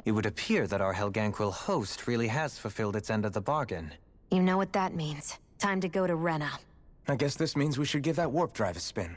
It would appear that our Helganquil host really has fulfilled its end of the bargain. You know what that means. Time to go to Rena. I guess this means we should give that warp drive a spin.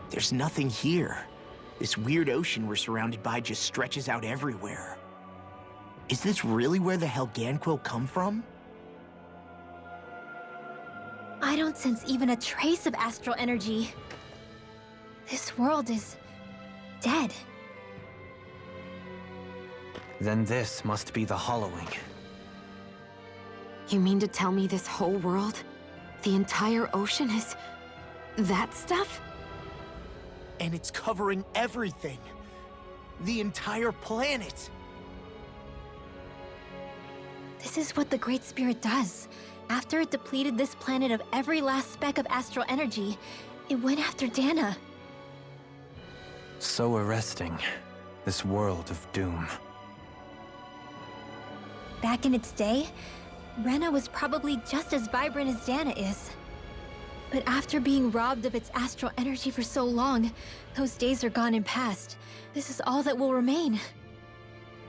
There's nothing here. This weird ocean we're surrounded by just stretches out everywhere. Is this really where the Helganquil come from? I don't sense even a trace of astral energy. This world is dead. Then this must be the Hollowing. You mean to tell me this whole world, the entire ocean is that stuff? And it's covering everything. The entire planet. This is what the Great Spirit does. After it depleted this planet of every last speck of astral energy, it went after Dana. So arresting. This world of doom. Back in its day, Rena was probably just as vibrant as Dana is. But after being robbed of its astral energy for so long, those days are gone and past. This is all that will remain.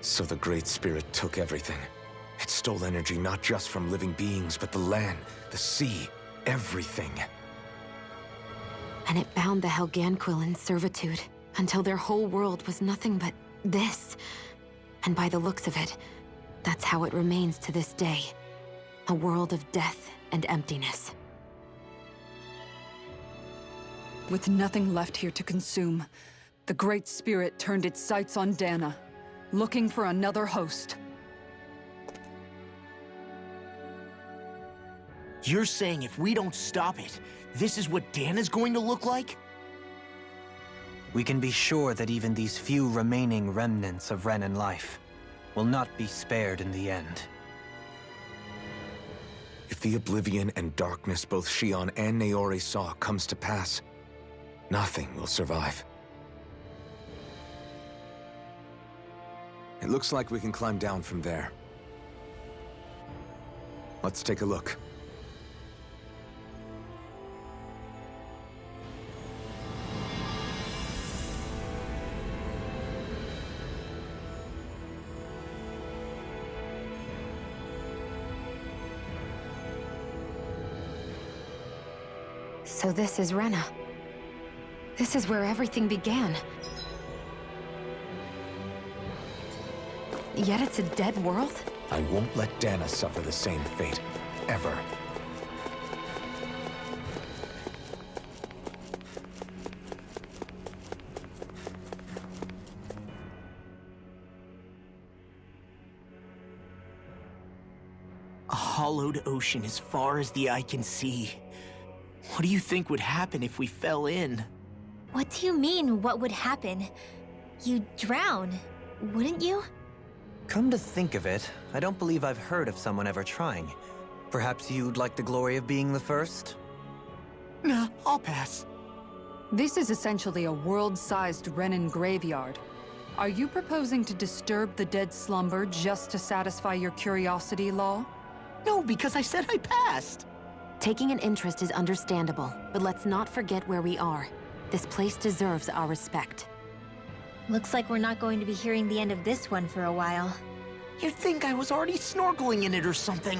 So the Great Spirit took everything. It stole energy not just from living beings, but the land, the sea, everything. And it bound the Helganquil in servitude, until their whole world was nothing but this. And by the looks of it, that's how it remains to this day. A world of death and emptiness. With nothing left here to consume, the Great Spirit turned its sights on Dana, looking for another host. You're saying if we don't stop it, this is what Dana's going to look like? We can be sure that even these few remaining remnants of Renan life will not be spared in the end. If the oblivion and darkness both Shion and Naori saw comes to pass, nothing will survive. It looks like we can climb down from there. Let's take a look. So this is Rena. This is where everything began. Yet it's a dead world? I won't let Dana suffer the same fate, ever. A hollowed ocean as far as the eye can see. What do you think would happen if we fell in? What do you mean, what would happen? You'd drown, wouldn't you? Come to think of it, I don't believe I've heard of someone ever trying. Perhaps you'd like the glory of being the first? Nah, I'll pass. This is essentially a world-sized Renan graveyard. Are you proposing to disturb the dead slumber just to satisfy your curiosity, Law? No, because I said I passed. Taking an interest is understandable, but let's not forget where we are. This place deserves our respect. Looks like we're not going to be hearing the end of this one for a while. You'd think I was already snorkeling in it or something.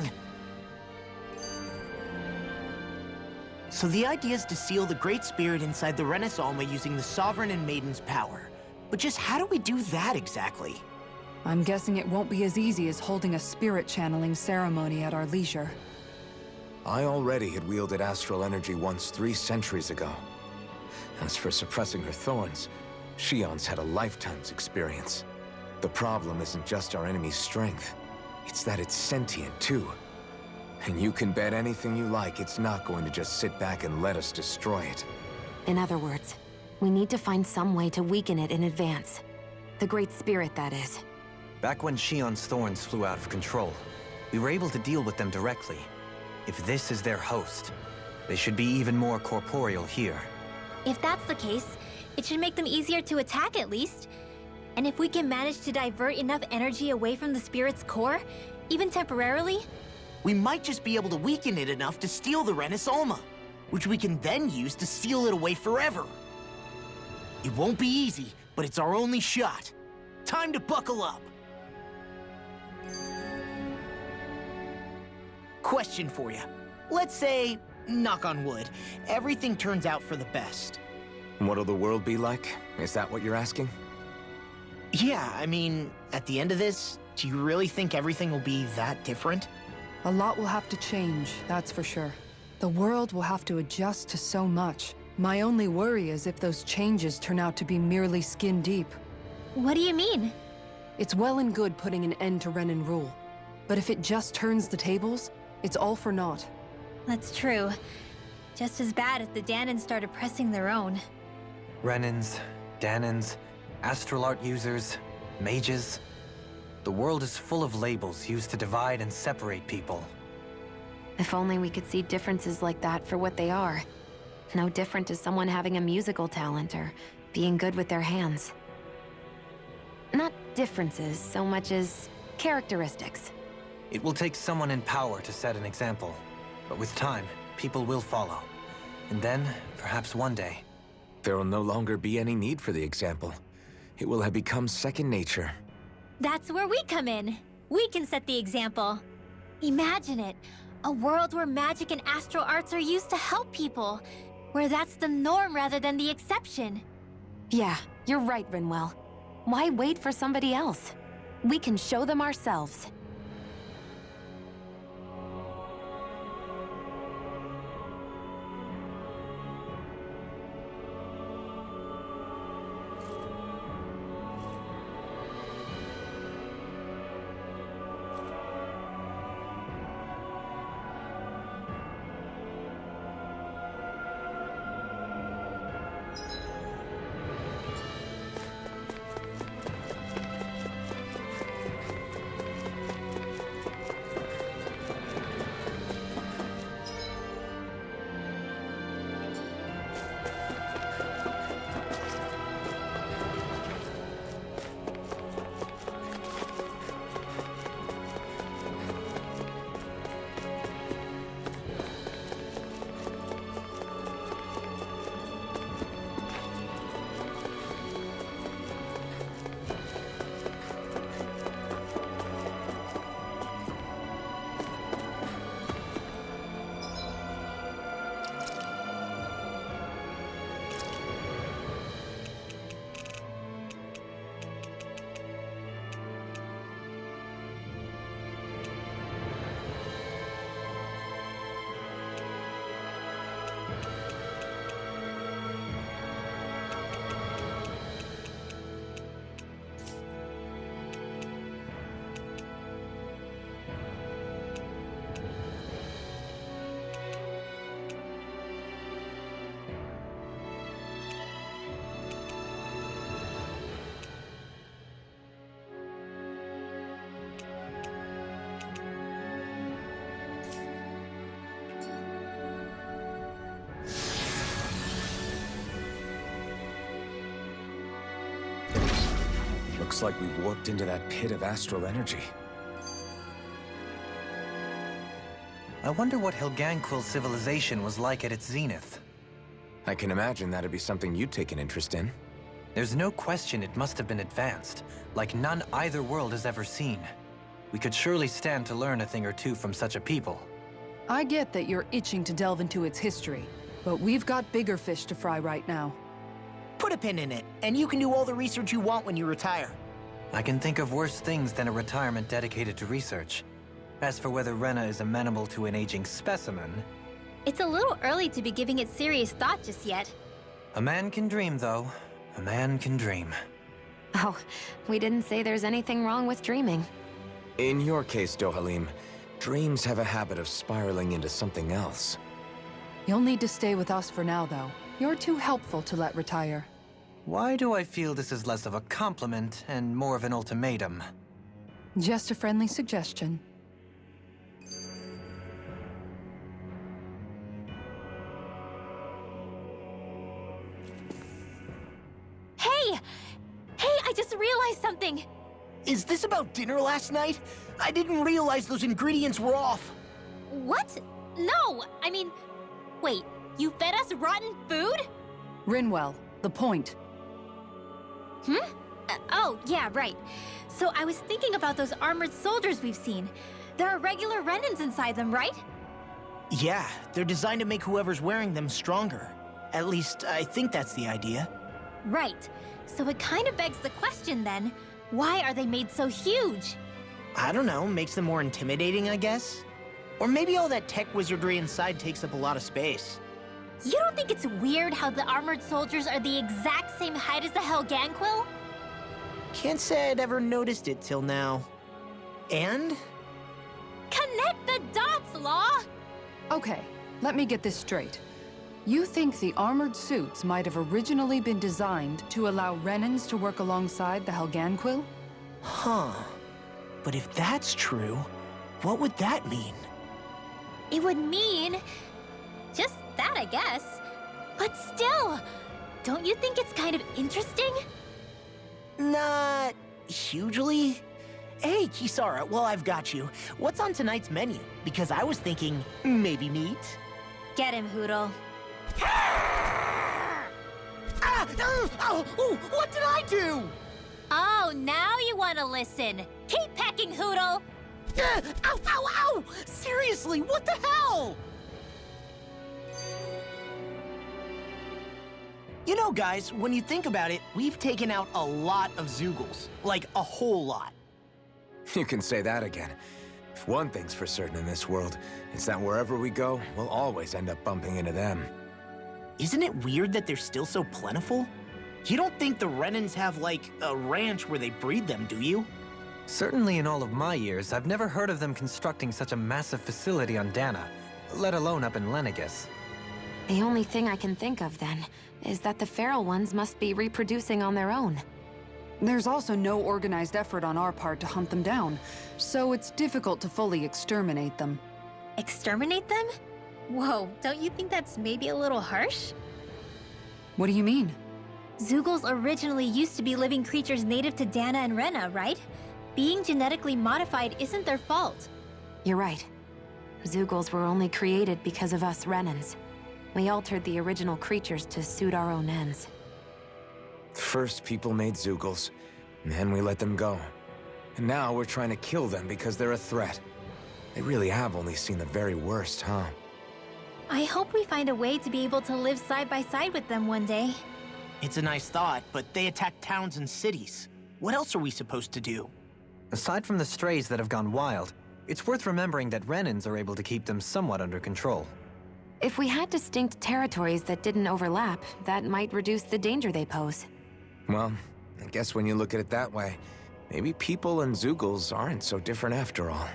So the idea is to seal the Great Spirit inside the Renas Alma using the Sovereign and Maiden's power. But just how do we do that exactly? I'm guessing it won't be as easy as holding a spirit channeling ceremony at our leisure. I already had wielded astral energy once 3 centuries ago. As for suppressing her thorns, Shion's had a lifetime's experience. The problem isn't just our enemy's strength. It's that it's sentient, too. And you can bet anything you like it's not going to just sit back and let us destroy it. In other words, we need to find some way to weaken it in advance. The Great Spirit, that is. Back when Shion's thorns flew out of control, we were able to deal with them directly. If this is their host, they should be even more corporeal here. If that's the case, it should make them easier to attack at least. And if we can manage to divert enough energy away from the spirit's core, even temporarily, We might just be able to weaken it enough to steal the Renis Alma, which we can then use to seal it away forever. It won't be easy, but it's our only shot. Time to buckle up. Question for you. Let's say, knock on wood, everything turns out for the best. What'll the world be like? Is that what you're asking? Yeah, I mean, at the end of this, do you really think everything will be that different? A lot will have to change, that's for sure. The world will have to adjust to so much. My only worry is if those changes turn out to be merely skin deep. what do you mean? It's well and good putting an end to Renin rule. But if it just turns the tables, it's all for naught. That's true. Just as bad if the Danans started pressing their own. Renins, Danans, astral art users, mages. The world is full of labels used to divide and separate people. If only we could see differences like that for what they are. No different to someone having a musical talent or being good with their hands. Not differences so much as characteristics. It will take someone in power to set an example. But with time, people will follow. And then, perhaps one day, There will no longer be any need for the example. It will have become second nature. That's where we come in. We can set the example. Imagine it. A world where magic and astral arts are used to help people. Where that's the norm rather than the exception. Yeah, you're right, Rinwell. Why wait for somebody else? We can show them ourselves. Looks like we've warped into that pit of astral energy. I wonder what Helganquil civilization was like at its zenith. I can imagine that'd be something you'd take an interest in. There's no question it must have been advanced, like none either world has ever seen. We could surely stand to learn a thing or two from such a people. I get that you're itching to delve into its history, but we've got bigger fish to fry right now. Put a pin in it, and you can do all the research you want when you retire. I can think of worse things than a retirement dedicated to research. As for whether Rena is amenable to an aging specimen, It's a little early to be giving it serious thought just yet. a man can dream, though. A man can dream. Oh, we didn't say there's anything wrong with dreaming. In your case, Dohalim, dreams have a habit of spiraling into something else. You'll need to stay with us for now, though. You're too helpful to let retire. Why do I feel this is less of a compliment and more of an ultimatum? Just a friendly suggestion. Hey! Hey, I just realized something! Is this about dinner last night? I didn't realize those ingredients were off. What? No! I mean, wait, you fed us rotten food? Rinwell, the point. Oh, yeah, right. So I was thinking about those armored soldiers we've seen. There are regular Renans inside them, right? Yeah, they're designed to make whoever's wearing them stronger. At least, I think that's the idea. Right. So it kind of begs the question then, why are they made so huge? I don't know, makes them more intimidating, I guess? Or maybe all that tech wizardry inside takes up a lot of space. You don't think it's weird how the armored soldiers are the exact same height as the Helganquil? Can't say I'd ever noticed it till now. And? Connect the dots, Law! Okay, let me get this straight. You think the armored suits might have originally been designed to allow Renans to work alongside the Helganquil? Huh. But if that's true, what would that mean? It would mean... just that, I guess. But still, don't you think it's kind of interesting? Not hugely. Hey, Kisara, while I've got you, what's on tonight's menu? Because I was thinking maybe meat. Get him, Hootle. Ah! Oh, what did I do? Oh, now you want to listen. Keep pecking, Hootle! Ow, ow, ow! Seriously, what the hell? You know, guys, when you think about it, we've taken out a lot of Zeugles. Like, a whole lot. You can say that again. If one thing's for certain in this world, it's that wherever we go, we'll always end up bumping into them. Isn't it weird that they're still so plentiful? You don't think the Renans have, like, a ranch where they breed them, do you? Certainly in all of my years, I've never heard of them constructing such a massive facility on Dana, let alone up in Lenegis. The only thing I can think of, then, is that the feral ones must be reproducing on their own. There's also no organized effort on our part to hunt them down, so it's difficult to fully exterminate them. Exterminate them? Whoa, don't you think that's maybe a little harsh? What do you mean? Zeugles originally used to be living creatures native to Dana and Rena, right? Being genetically modified isn't their fault. You're right. Zeugles were only created because of us Renans. We altered the original creatures to suit our own ends. First, people made Zeugles, and then we let them go. And now we're trying to kill them because they're a threat. They really have only seen the very worst, huh? I hope we find a way to be able to live side by side with them one day. It's a nice thought, but they attack towns and cities. What else are we supposed to do? Aside from the strays that have gone wild, it's worth remembering that Renans are able to keep them somewhat under control. If we had distinct territories that didn't overlap, that might reduce the danger they pose. Well, I guess when you look at it that way, maybe people and Zeugles aren't so different after all.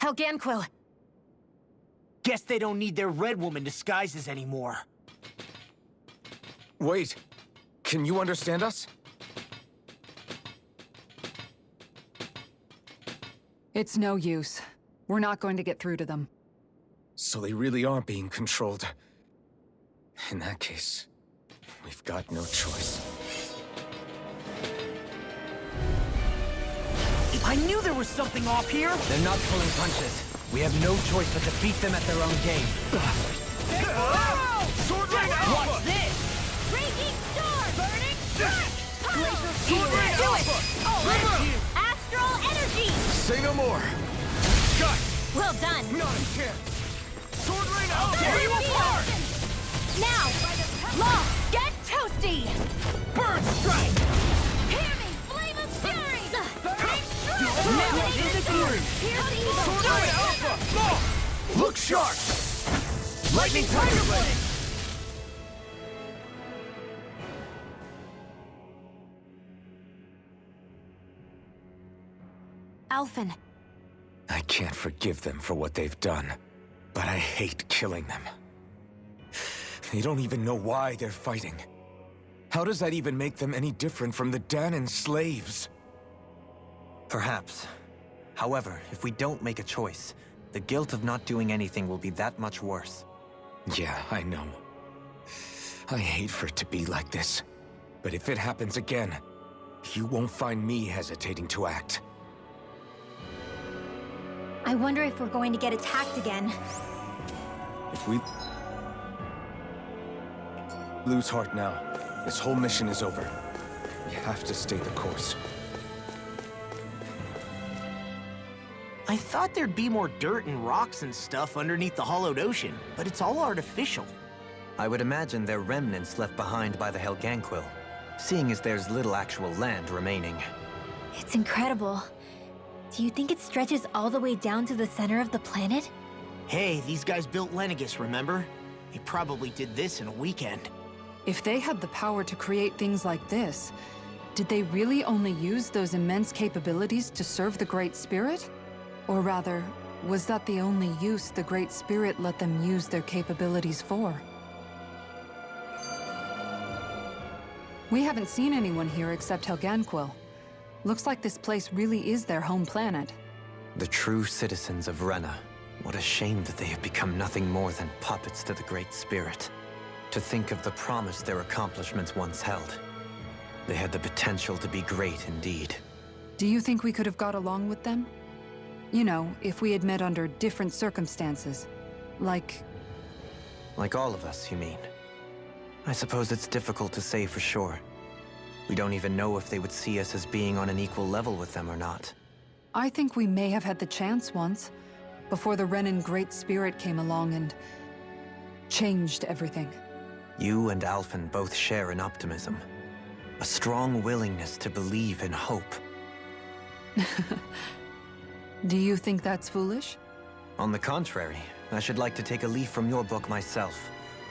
Helganquil! Guess they don't need their Red Woman disguises anymore. Wait, can you understand us? It's no use. We're not going to get through to them. So they really are being controlled. In that case, we've got no choice. I knew there was something off here! They're not pulling punches. We have no choice but to beat them at their own game. Sword Ring Alpha! What's this? Raging Storm! Burning Strike! Glacial Shield! Shield! Do it! Oh, Astral Energy! Say no more! Got Well done! not a chance! Sword Ring Tear you apart! Now, Law, get toasty! Burn Strike! Hear me, Flame of Fury! Burning Strike! Now into glory! Here's the evil! Sword Ring Alpha! No! Look sharp! Lightning Tiger Blade! Alphen, I can't forgive them for what they've done, but I hate killing them. They don't even know why they're fighting. How does that even make them any different from the Dahnan slaves? Perhaps. However, if we don't make a choice, the guilt of not doing anything will be that much worse. Yeah, I know. I hate for it to be like this. But if it happens again, you won't find me hesitating to act. I wonder if we're going to get attacked again. If we lose heart now, this whole mission is over. We have to stay the course. I thought there'd be more dirt and rocks and stuff underneath the hollowed ocean, but it's all artificial. I would imagine they're remnants left behind by the Helganquil, seeing as there's little actual land remaining. It's incredible. Do you think it stretches all the way down to the center of the planet? Hey, these guys built Lenegis, remember? They probably did this in a weekend. If they had the power to create things like this, did they really only use those immense capabilities to serve the Great Spirit? Or rather, was that the only use the Great Spirit let them use their capabilities for? We haven't seen anyone here except Helganquil. Looks like this place really is their home planet. The true citizens of Rena. What a shame that they have become nothing more than puppets to the Great Spirit. To think of the promise their accomplishments once held. They had the potential to be great indeed. Do you think we could have got along with them? You know, if we had met under different circumstances. Like all of us, you mean? I suppose it's difficult to say for sure. We don't even know if they would see us as being on an equal level with them or not. I think we may have had the chance once, before the Renan Great Spirit came along and changed everything. You and Alphen both share an optimism. A strong willingness to believe in hope. Do you think that's foolish? On the contrary, I should like to take a leaf from your book myself.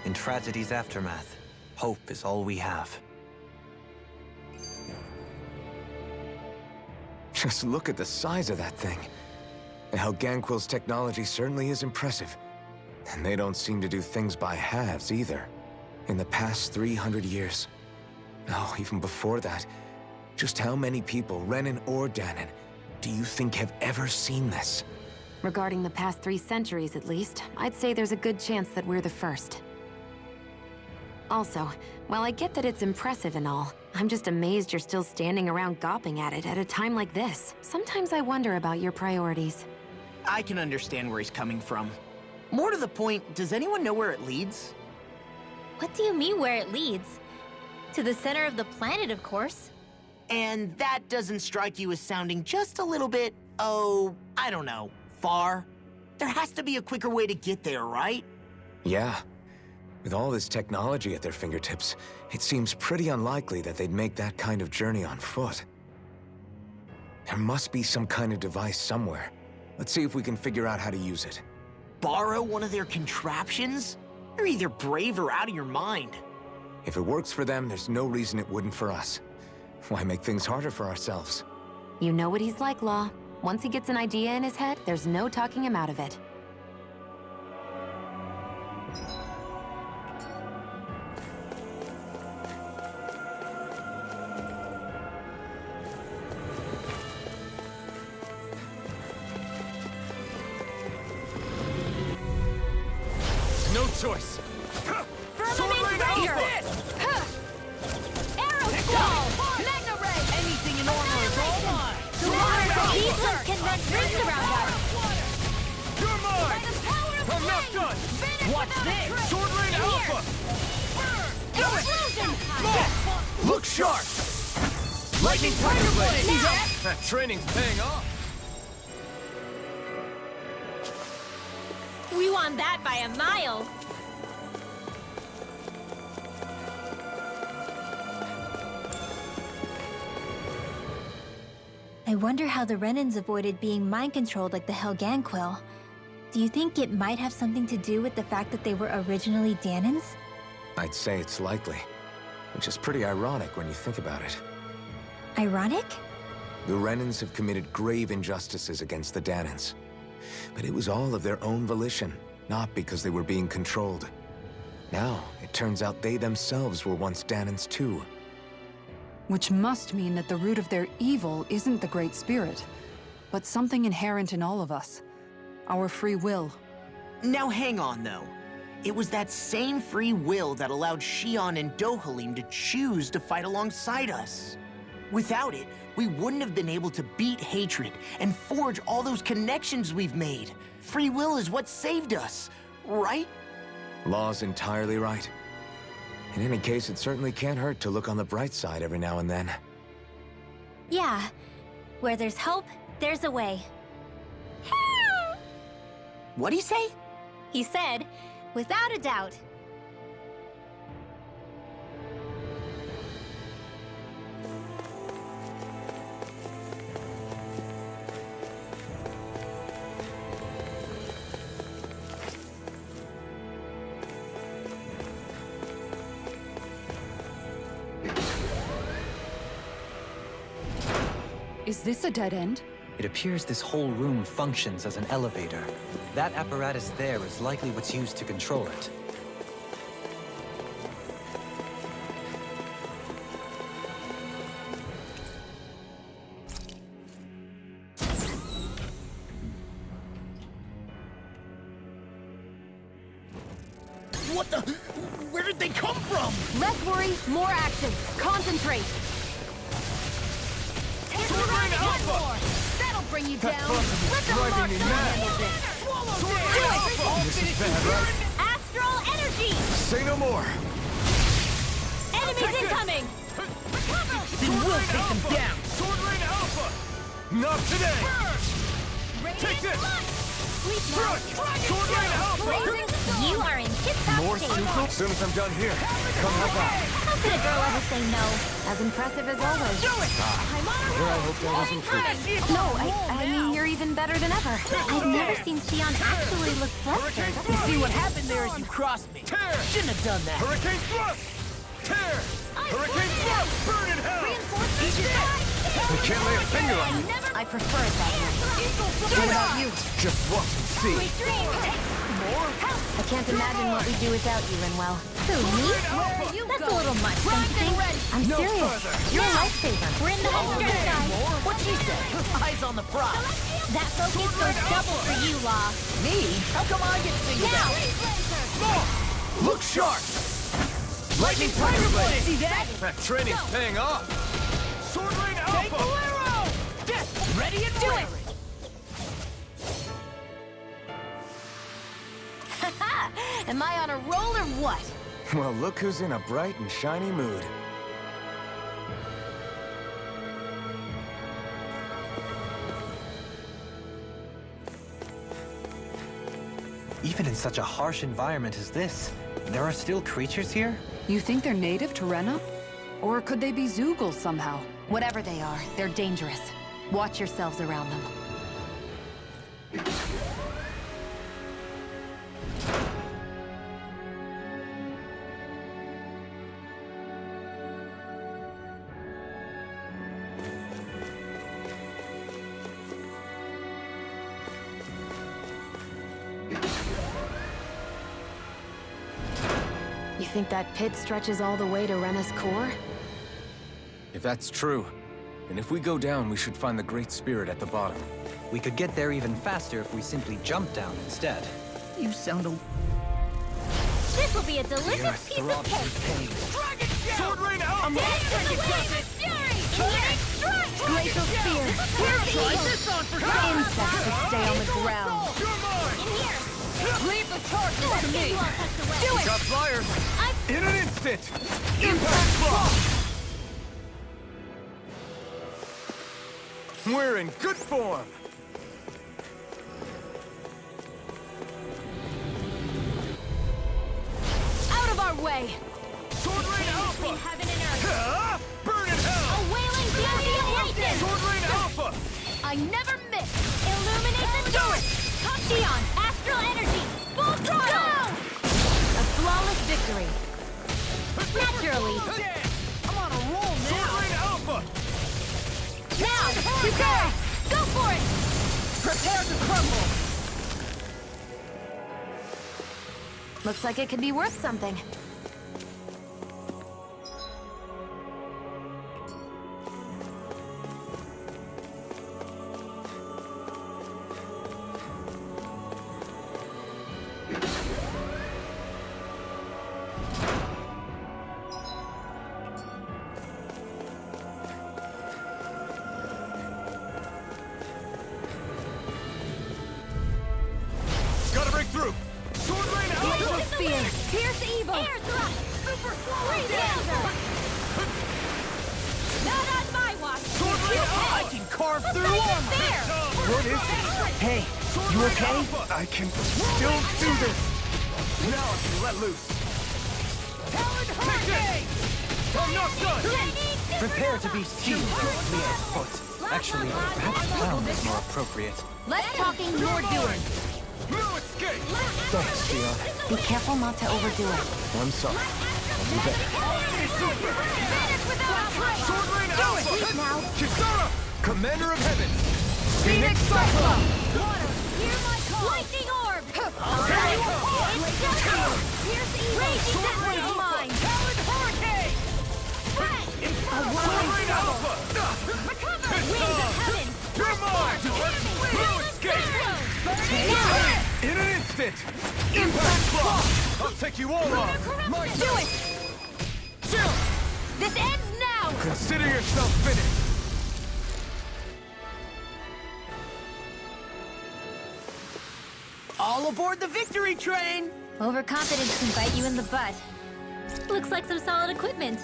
In Tragedy's Aftermath, hope is all we have. Just look at the size of that thing. The Helganquil's technology certainly is impressive. And they don't seem to do things by halves either. In the past 300 years. No, even before that. Just how many people, Renan or Dahnan, do you think have ever seen this? regarding the past 3 centuries at least, I'd say there's a good chance that we're the first. Also, while I get that it's impressive and all, I'm just amazed you're still standing around gawping at it at a time like this. Sometimes I wonder about your priorities. I can understand where he's coming from. More to the point, does anyone know where it leads? What do you mean where it leads? To the center of the planet, of course. And that doesn't strike you as sounding just a little bit, oh, I don't know, far? There has to be a quicker way to get there, right? Yeah. With all this technology at their fingertips, it seems pretty unlikely that they'd make that kind of journey on foot. There must be some kind of device somewhere. Let's see if we can figure out how to use it. Borrow one of their contraptions? You're either brave or out of your mind. If it works for them, there's no reason it wouldn't for us. Why make things harder for ourselves? You know what he's like, Law. Once he gets an idea in his head, there's no talking him out of it. No choice. Firmament Breaker! Arrow Squall! Magna Ray! Anything in armor is all mine! These ones can run rings around us! You're mine! By the power of I'm not flame! done! Finish Watch without a this! trace! Sword Rain Here! Alpha! Explosion! Look sharp! Lightning Tiger Blade! See that? That training's paying off. We won that by a mile! I wonder how the Renans avoided being mind-controlled like the Helganquil. Do you think it might have something to do with the fact that they were originally Danans? I'd say it's likely, which is pretty ironic when you think about it. Ironic? The Renans have committed grave injustices against the Danans. But it was all of their own volition, not because they were being controlled. Now, it turns out they themselves were once Danans too. Which must mean that the root of their evil isn't the Great Spirit, but something inherent in all of us. Our free will. Now hang on, though. It was that same free will that allowed Xion and Dohalim to choose to fight alongside us. Without it, we wouldn't have been able to beat hatred and forge all those connections we've made. Free will is what saved us, right? Law's entirely right. In any case, it certainly can't hurt to look on the bright side every now and then. Yeah. Where there's hope, there's a way. What'd he say? He said, without a doubt. Is this a dead end? It appears this whole room functions as an elevator. That apparatus there is likely what's used to control it. What the? Where did they come from? Less worry, more action. Concentrate. Here's the round one more! That'll bring you down! Let the driving me Mark mad. handle this! Do it! This is bad, right? Astral energy! Say no more! Enemies incoming! Then we'll take them down! Sword Rain Alpha! Not today! Take this! Sleep now! Sword Rain Alpha! You are in tip-top More shape. Suko? As soon as I'm done here, come help out. How could a girl ever say no? As impressive as always. I'm on a Here, I roll! hope that wasn't true. No, I mean, you're even better than ever. I've never seen Xion actually look flustered. You see what happened there as you crossed me? Tear! Shouldn't have done that! Hurricane Thrust! Tear! Hurricane Thrust! Burn in hell! I can't lay a finger on you! I prefer it that way. You just watch and see. I can't imagine what we'd do without you, Rinwell. Who, me? That's a little much, don't you think? I'm No serious. further. You're a lifesaver. We're in the home stretch, guys. What she said? Eyes on the prize. That focus goes double for you, Law. Me? How come I get singled Now! out? Look sharp! Lightning Tiger Blade! See that? That training's paying off! Sword Rain Take Alpha! Bolero! Death! Ready and do it! Am I on a roll or what? Well, look who's in a bright and shiny mood. Even in such a harsh environment as this, there are still creatures here? You think they're native to Rena? Or could they be Zoogle somehow? Whatever they are, they're dangerous. Watch yourselves around them. You think that pit stretches all the way to Rena's core? If that's true, then if we go down, we should find the Great Spirit at the bottom. We could get there even faster if we simply jump down instead. You sound a... This will be a delicious piece of cake. Dragon Sword Rain out! Glacial Spear. Try this on for size! Insects should stay on the ground. You're mine! In here. Leave the charges to me! Do it! Got flyers! In an instant! Impact Claw! We're in good form! Out of our way! Sword Rain Alpha! Between heaven and earth. Burn in hell! A wailing fury of lightning! Sword Rain Alpha! I never miss! Illuminate the door! Top Dion! Astral energy! Full throttle! A flawless victory. Naturally! I'm on a roll now! Sword Rain Alpha! Now! Prepare! Go for it! Prepare to crumble! Looks like it could be worth something. Gotta break through! Sword Rain Glacial Alpha! Spear! Pierce evil! Air thrust! Super Freeze Dancer! Not on my watch! Sword Rain Alpha! I can carve through armor! There! What is it? Hey, you okay? I can still do this! Now I can let loose! Talon Hurricane! I'm not done! Prepare to be seized directly at foot. Actually, perhaps bound is more appropriate. Less talking, more doing. No escape! Thanks, Shion. Be careful not to overdo it. I'm sorry. I'll do better. Sword Rain Alpha! Sleep now. Kisara! Commander of Heaven! Phoenix Cyclone! Water, hear my call! Lightning Orb! Pierce evil! Raging Sword Rain Death Alpha! Mine! Talon Hurricane! Sword Rain Alpha! Recover! Winds of Heaven! You're mine! No escape! In an instant! Impact Claw! I'll take you all on! My Do it! Chill! This ends now! Consider yourself finished! All aboard the victory train! Overconfidence can bite you in the butt. Looks like some solid equipment.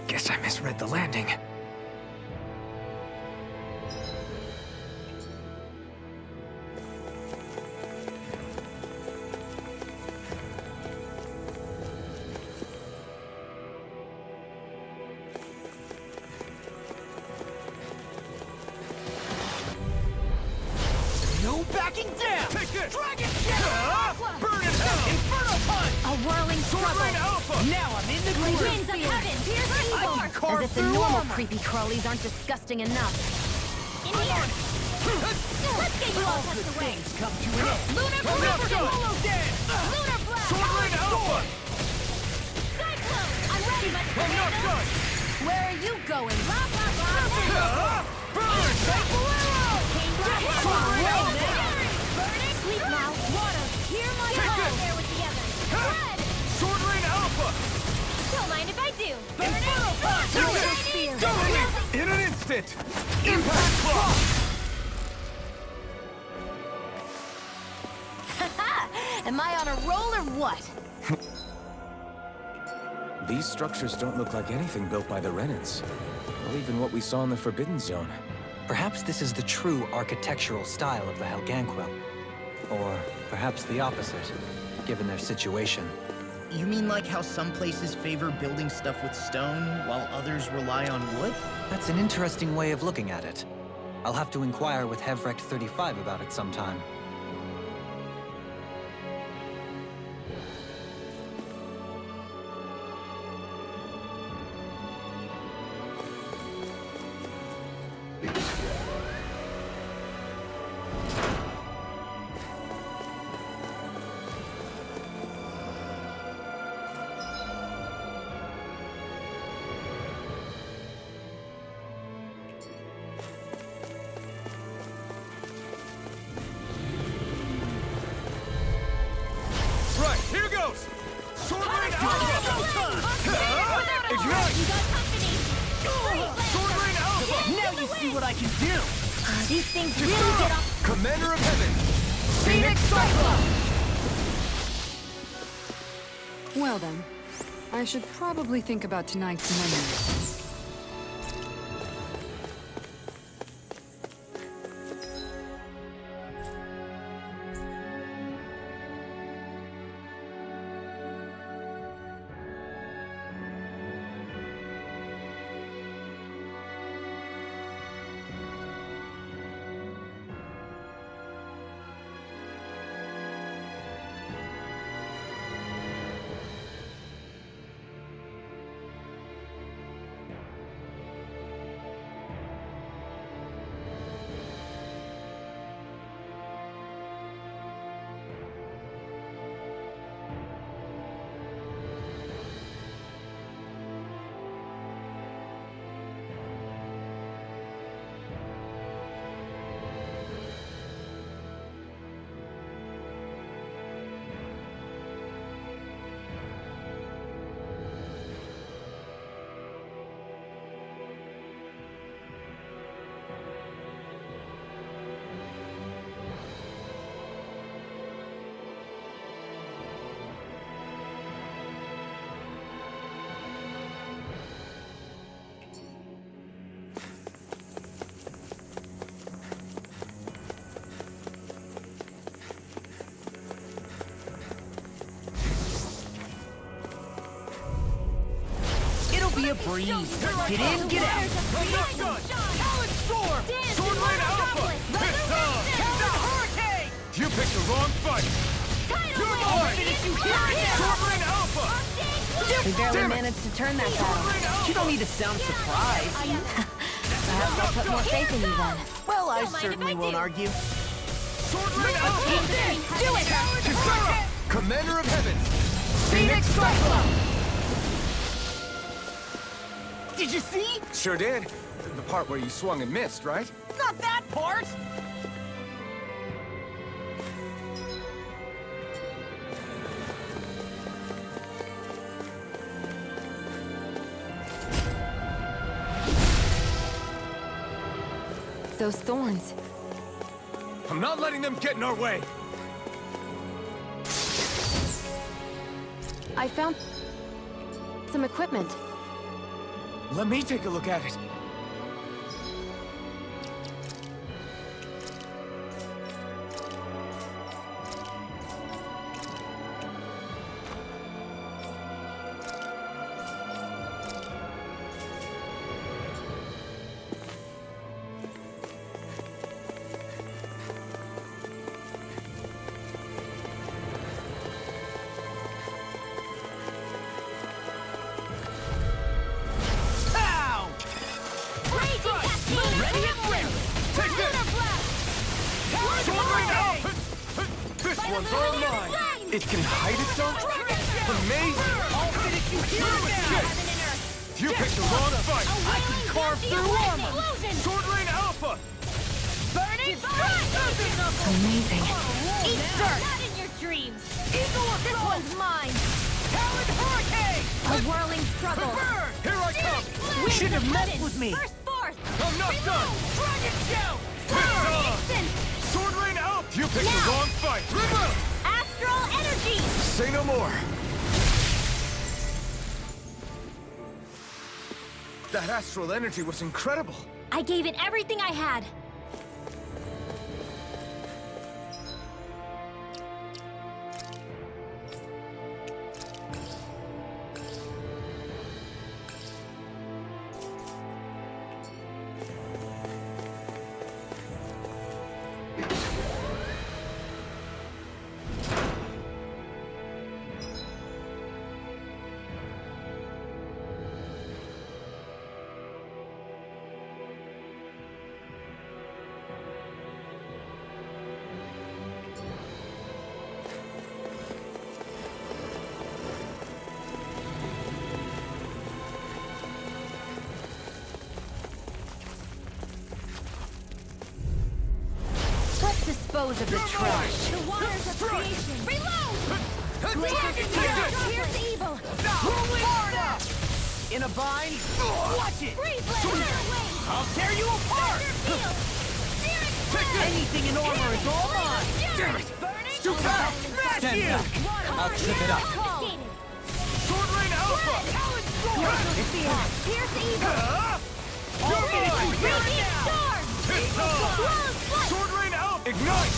Guess I misread the landing. No backing down! Take this! Dragon Shadow! Burn in hell! Inferno Punch! A whirling Sword Rain struggle! Alpha! Now I'm in the groove! Winds of Heaven! Pierce I evil! can As carve if the through normal armor! creepy crawlies aren't disgusting enough. In here! Let's get you all tucked away! Come to an end! Lunar I'm not Corruption! done! Hollow Dance! Lunar Blast! Sword Rain Alpha! Cyclone! I'm ready, but I'm not done! Where are you going? Blah, blah, blah! Burn! Sword Rain Alpha! Burning! Sleep now! Water! Hear my Take call! this! There with the others! Red! Sword Rain Alpha! Don't mind if I do! Inferno Punch! Burning! Spear! In an instant! Impact Claw! Am I on a roll or what? These structures don't look like anything built by the Renans, or even what we saw in the Forbidden Zone. Perhaps this is the true architectural style of the Helganquil. Or perhaps the opposite, given their situation. You mean like how some places favor building stuff with stone, while others rely on wood? That's an interesting way of looking at it. I'll have to inquire with Hevrecht 35 about it sometime. Right, here goes! Sword Rain Alpha! Ignite! Sword Rain Alpha! Now you see what I can do! These things really get off. Commander of Heaven! Phoenix Cyclops! Well then, I should probably think about tonight's menu. Be a breeze. Get in, get out. Talon Storm! Sword Rain Alpha! Captain Hurricane! You picked the wrong fight! You're mine! Sword Rain Alpha! We barely Damn it! managed to turn that battle. You don't need to sound surprised. Perhaps I'll put more faith in you then. Well, I Don't mind if certainly I won't do. argue. Sword Rain Alpha! Do it! Kisara! Commander of Heaven! Phoenix Cyclops! Did you see? Sure did. The part where you swung and missed, right? Not that part! Those thorns. I'm not letting them get in our way! I found some equipment. Let me take a look at it. One's all mine. It can hide itself? Amazing! You picked the wrong fight! I can carve through armor! Sword Rain Alpha! Burning Amazing. Eat dirt! Not in your dreams! This one's mine! Talon Hurricane! A whirling struggle! Burn! Here I come! You should have messed with me. First force! I'm not done! Dragon shout! Instant! Sword Rain Alpha! You picked the wrong fight! Remove! Astral energy! Say no more! That astral energy was incredible! I gave it everything I had. Let's dispose of the trash. The waters of creation. Reload! Here's the evil. In a bind? Watch it! I'll tear you apart! Anything in armor is all mine! Damn it! It's too fast! Smash you! I'll trip it up. Sword Rain Alpha! Here's the evil. You're mine! Storm! Sword Rain Alpha! Ignite!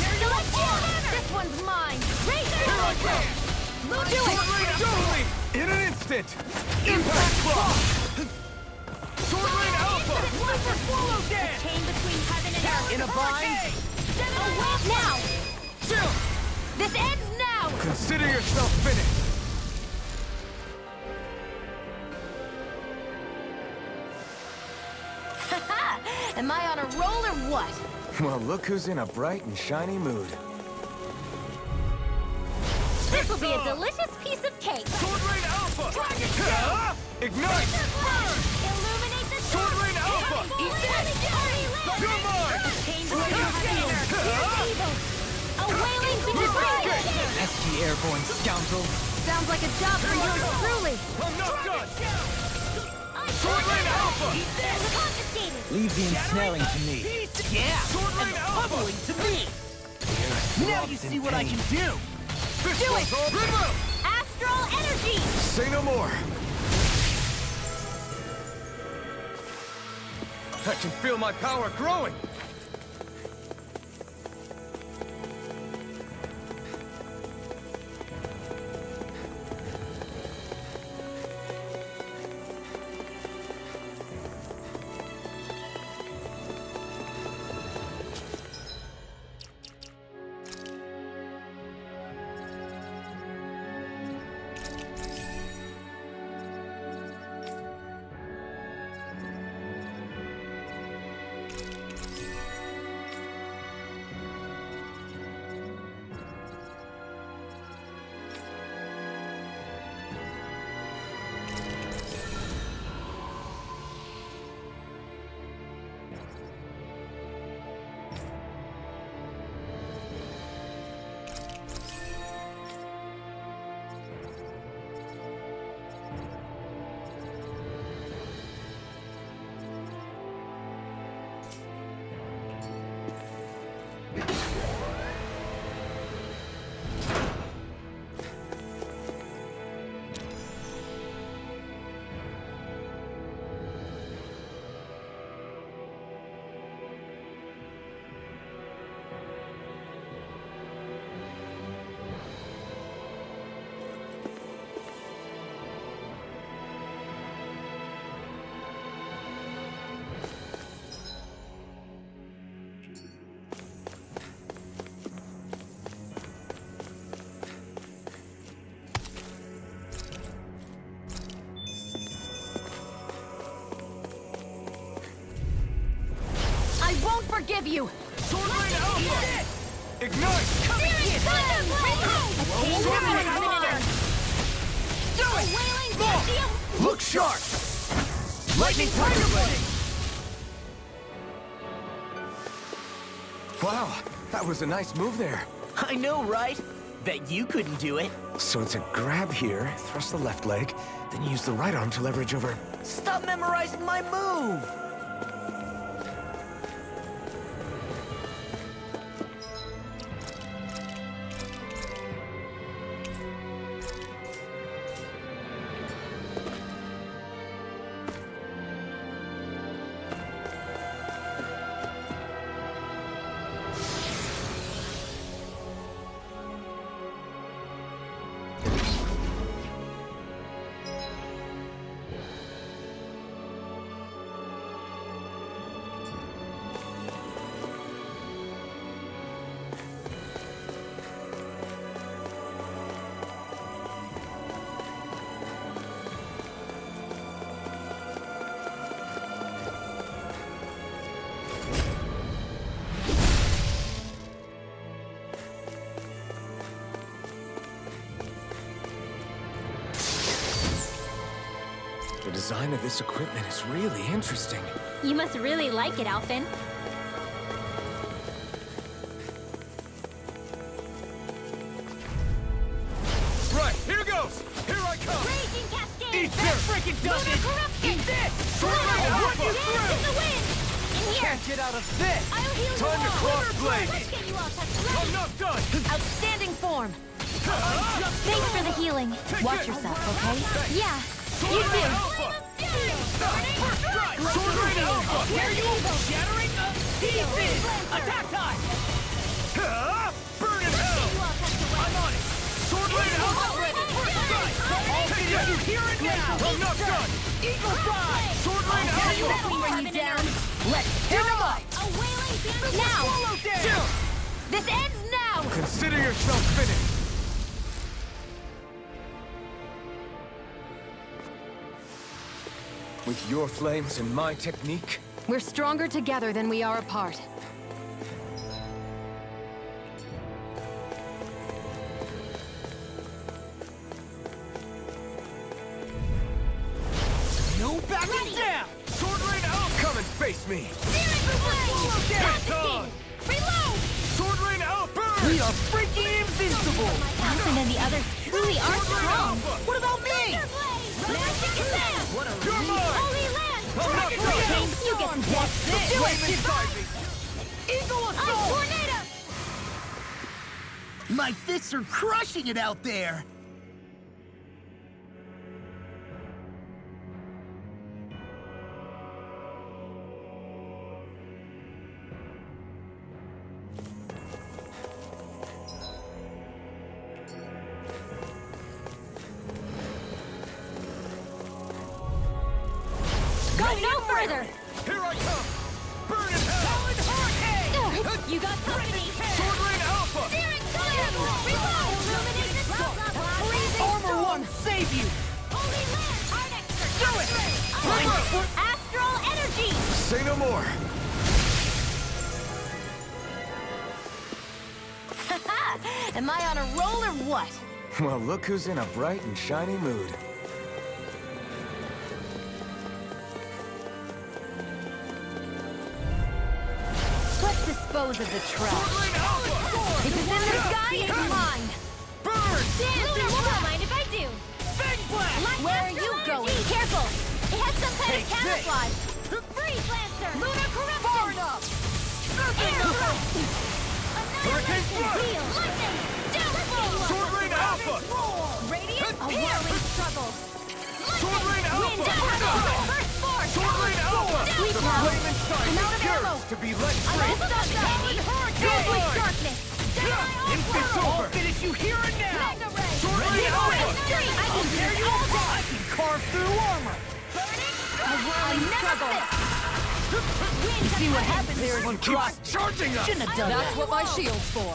This one's mine. Here I go! Sword Rain Alpha! In an instant! Impact Claw! Sword Rain Alpha! Super Swallow Dance! Chain between heaven and earth. In a bind? Now! Chill! This ends now! Consider yourself finished. Am I on a roll or what? Well, look who's in a bright and shiny mood. This will be a delicious piece of cake. Sword Rain Alpha! Dragon Tail! Ignite! Burn! Illuminate the Sword Rain Alpha! Eat this! You're mine! Chain between heaven and earth. Here's evil. A wailing to destroy. SG Airborne scoundrel. Sounds like a job for yours truly. I'm not done! Sword Rain Alpha! Confiscated. Leave the ensnaring to me. Yeah! Sword Rain Alpha! Pummeling to me! Now you see what I can do! This one's all remote! Astral energy. Say no more. I can feel my power growing! Forgive you! Sword Rain Alpha! Ignite! Look sharp! Lightning Tiger Blade! Wow, that was a nice move there. I know, right? Bet you couldn't do it. So it's a grab here, thrust the left leg, then use the right arm to leverage over. Stop memorizing my move! design of this equipment is really interesting. You must really like it, Alphen. Right, here goes! Here I come! Raging Cascade! Eat this! Freaking Lunar does it! Corruption! Eat this! I'll Alpha! run you through! In the wind! In here! Can't get out of this! I'll heal you Time to all! cross blade. Let's get you all touched. I'm Ready? not done! Outstanding form! Thanks for the healing. Watch yourself, okay? Yeah, You do! Alpha! First strike! Sword Rain Alpha! Where you shattering? Defense! Attack time! Burn in hell! You all touched away. I'm on it! Sword Rain Alpha! First strike! All finish you here and now! I'm not done! Eagle Fly! Sword Rain You Alpha! will bring you down. Let's tear them up! A wailing bandit Now! Swallow down! this ends now! Consider yourself finished! With your flames and my technique, We're stronger together than we are apart. No backing down! Sword Rain Alpha! Come and face me! Confiscated! Reload! Sword Rain Alpha! We are freaking invincible! Alphen and the others truly are strong. What about me? Magic Land! What a You're mine! Holy Land! Dragon Dragon You get some death. Do it! Inside me! Eagle Ice Assault! Tornado! My fists are crushing it out there! Go no further! Here I come! Burn in hell! You got company! Sword Rain Alpha! Searing Fire! Reload! Illuminate this blah, blah, blah. Blazing Armor Storm! One, save you! Holy Land! Arnex Do it! Astral Energy! Say no more! Am I on a roll or what? Well, look who's in a bright and shiny mood. Let's dispose of the trash. Rain Alpha! If it's in the sky, it's mine. Burn! Lunar, won't mind if I do! Big Blast! Light Where are Astral you Energy. going? Careful! It has some kind Take of camouflage! Freeze Lancer! Lunar Corruption! Far enough! Air Thrust! Hurricane Annihilation! Thrust! Heal! Lightning! Downfall! Sword Rain Alpha! Radiant A whirling struggle. Sword Rain Wind Alpha! Downfall! First Force! Sword Rain Alpha! Sleep The now! flame inside I'm out of is ammo. yours to be let I'm free! also not dying! You're mine! Darkness! It's I'll over! finish you here and now! Mega Ray! Sword Rain Alpha! I can Tear you apart! I can carve through armor! A whirling struggle. See what happens there One if you try. keeps charging us! Shouldn't have done That's that. what my shield's for.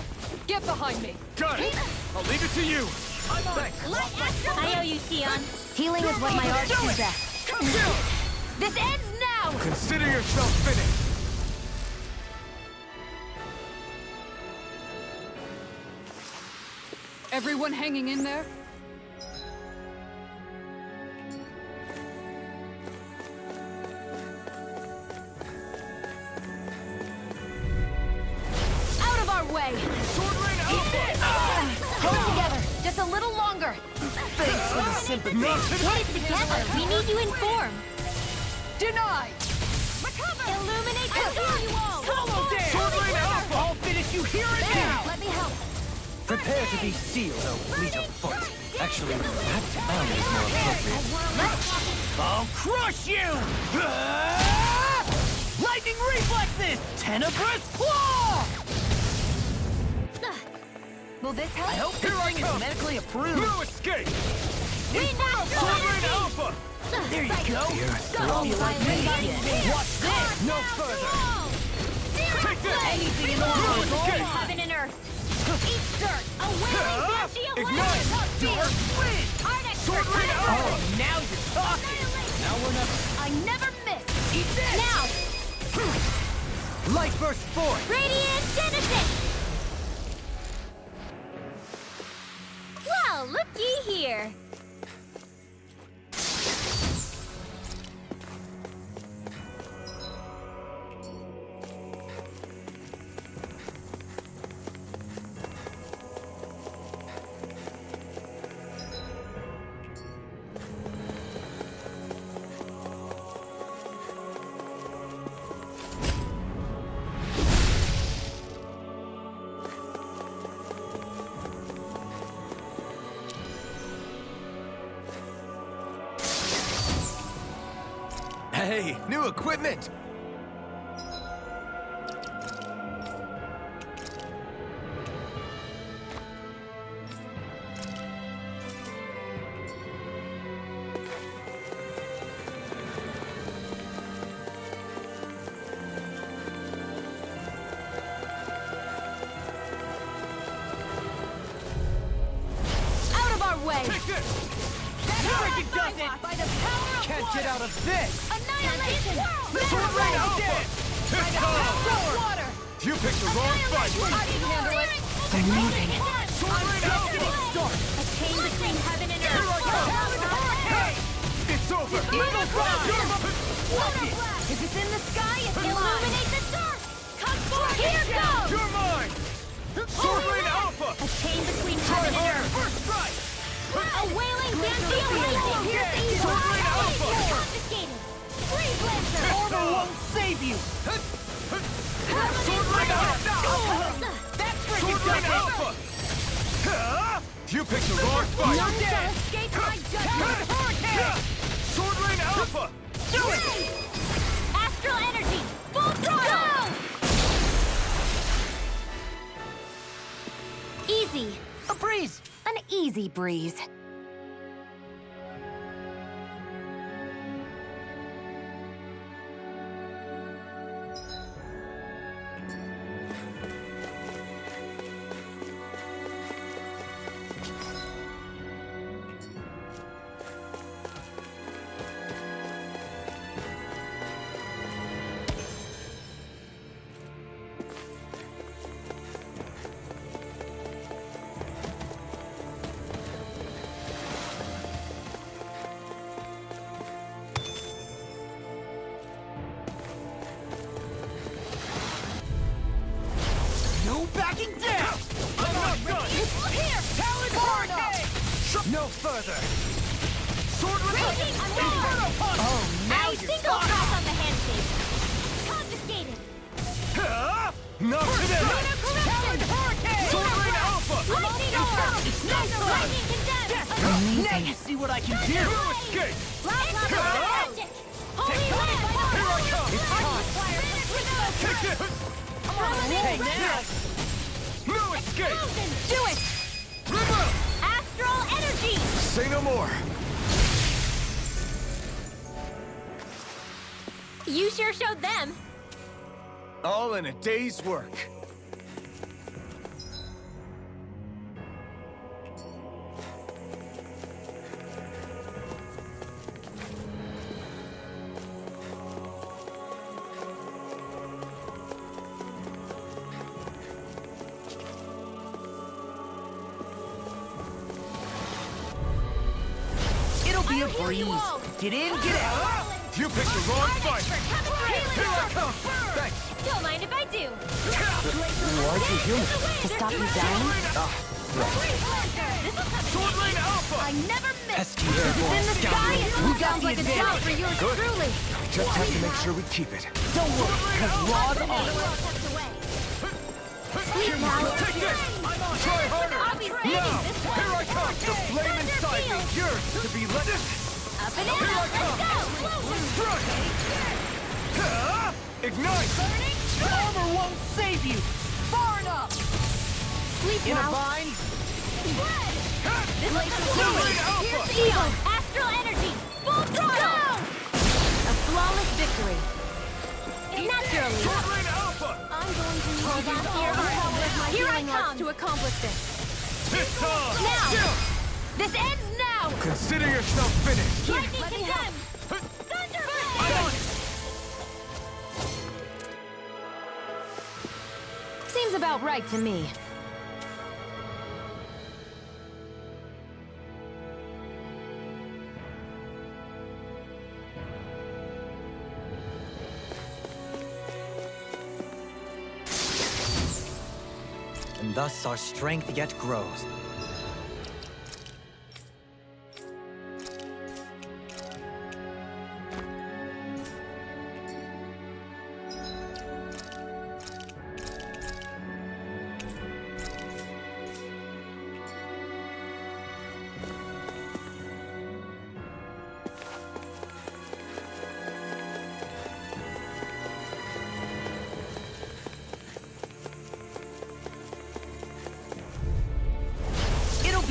Get behind me. Got it! I'll leave it to you! Thanks! Light Astral! I owe you, Sion. Healing is what my art Do is it! best. Come down! This ends now! Consider yourself finished! Everyone hanging in there? Out of our way! Sword Rain Alpha! Hold together, just a little longer. Thanks for the sympathy. Not tonight! Get it together. We need you in form. Denied! Illuminate the heal you all. Swallow down! Sword Rain Alpha! I'll finish you here and now! Let me help. Prepare to be sealed, O fleet of foot. Actually, that sound is more appropriate. I'll crush you! Lightning reflexes! Tenebrous claw! Will this help? I hope this thing is medically approved. No escape! Wind Astral Sword Rain Energy. Alpha! There you go. Go, Don't feel like me Lightning. again. Watch this. No further. Take this! Anything in the No world. escape! Heaven and earth. Eat dirt. A wailing banshee of Ignite! land. Dark wind. Arnex Sword Rain Alpha! Oh, now you're talking. Now we're not. I never miss. Eat this. Now, Light burst forth. Radiant Genesis. Well, looky here. New equipment! Out of our way! Take this! That freaking does it! By the power of Can't water! get out of this! Annihilation! Sword Rain Alpha! By the power of water! You picked the wrong fight! I can handle it! Amazing. Sword Rain Alpha! A chain between heaven and Here I earth! come! Hurricane! It's over! Eagle Blast! Watch it! If it's in the sky, it's illuminate the dark! Come forth! Here goes! You're mine! Sword Rain Alpha! A chain between Try heaven and harder! earth! First strike! A wailing Dantean lightning! Here's the evil! Sword Rain Alpha! Confiscated! Freeze Lancer! Armor won't save you! Sword Rain Alpha! That's freaking Sword Rain does it! Alpha! You picked the wrong fight! None shall escape my judgment! Hurricane! Sword Rain Alpha! Do it! Astral energy! Full throttle! Easy! A breeze! An easy breeze. No backing down! I'm not done! Here! Talon Hurricane! No further! Sword Rain Raging Inferno Punch! Oh, now I you're single talking! pass on the handshake! Confiscated! Not today! Talon Hurricane! Sword Rain Alpha! Lightning orb! It's not done! Lightning condemned! Now you see what I can do! You escape! Magic! Holy land! Here I come! It's time! Kick it! Hey, now! No escape! Do it! River! Astral energy! Say no more! You sure showed them! All in a day's work. It'll be a I'll heal breeze. you all. Get in, get out! You picked the wrong fight! Here I come! Thanks! Don't mind if I do! Why'd you heal me? To stop you dying? Sword Rain Alpha! I never miss! Pesky In the sky, it got sounds the like a job for yours Good. truly! Just have to make sure we keep it. Don't worry, because Rod The on. world tucked away. Sleep now! Take this! Try harder! I'll be saving Now! this one! Here I come! The flame inside me! Yours to be let... Up and out! Let's go! Strike! Ignite! Armor won't save you! Far enough! Sleep In a now! bind? This will come Sword Rain Alpha! Here's the Eon! Astral energy! Full throttle! A flawless victory! Naturally! Sword Rain Alpha! I'm going to need hold on here for power of my healing arts to accomplish this. This time! Now! This ends now! Consider yourself finished! Lightning condemned! Thunderblade! I'm on it! Seems about right to me. And thus our strength yet grows.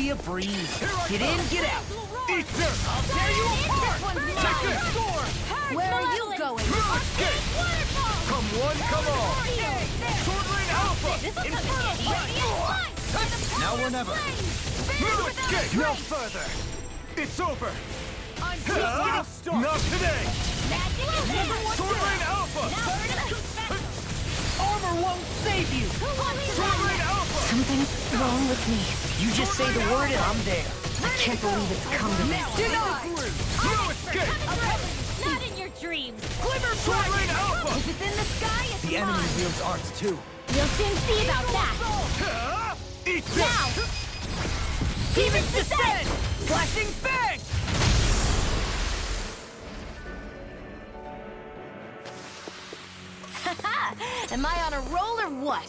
be a breeze. Get in, get out. Eat this! I'll tear you apart! Take this! Where are you going? Escape! Come one, come all! Sword Lane Alpha! Now or never! No escape! No further! It's over! I'm just getting started! Not today! Sword Lane Alpha! Armor won't save you. Sword Lane Alpha! Something's wrong with me. You just say the word and I'm there. I can't believe it's come to this. No escape! Not in your dreams. Glimmer Sword Lane Alpha! If it's in the sky, it's The enemy wields arts too. You'll soon see about that. Eat this! Now! Demons descend! Flashing fang! Am I on a roll or what?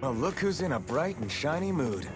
Well, look who's in a bright and shiny mood.